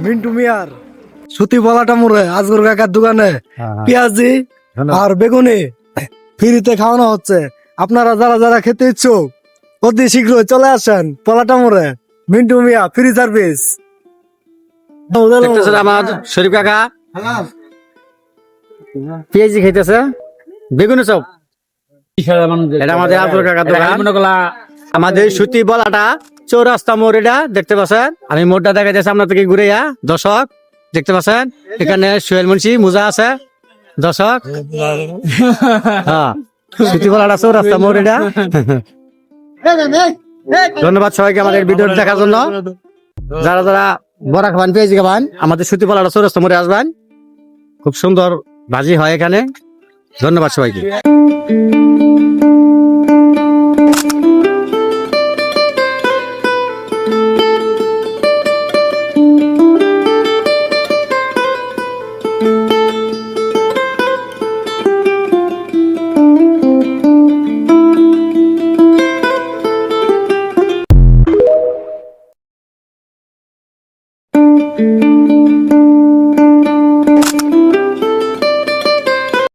মিন্টু মিয়ার সুতি বলাটা মোড়ে আজগর কাকার দোকানে পেঁয়াজি আর বেগুনি ফ্রিতে খাওয়ানো হচ্ছে। আপনারা যারা যারা খেতে ইচ্ছুক অতি শীঘ্র চলে আসেন পলাটা মোড়ে মিন্টু মিয়া ফ্রি সার্ভিস। দেখতেছেন আমার শরীফ কাকা পেঁয়াজি খাইতেছে বেগুনি চপ। এটা আমাদের আব্দুল কাকার দোকান। আমাদের সুতি বলাটা চৌরাস্তা মোড়, এটা দেখতে পাচ্ছেন। আমি মোড়টা দেখাইতেছি আপনার থেকে ঘুরে দর্শক দেখতে পাচ্ছেন। এখানে সোহেল মুন্সি মোজা আছে দর্শক। হ্যাঁ, সুতি বলাটা চৌরাস্তা মোড় এটা। ধন্যবাদ সবাইকে আমাদের ভিডিও দেখার জন্য। যারা যারা বড়া খাবান পেঁয়াজি খাবান আমাদের সুতি বলাটা চৌরাস্তা মোড়ে আসবেন। খুব সুন্দর ভাজি হয় এখানে। ধন্যবাদ সবাইকে। Thank you.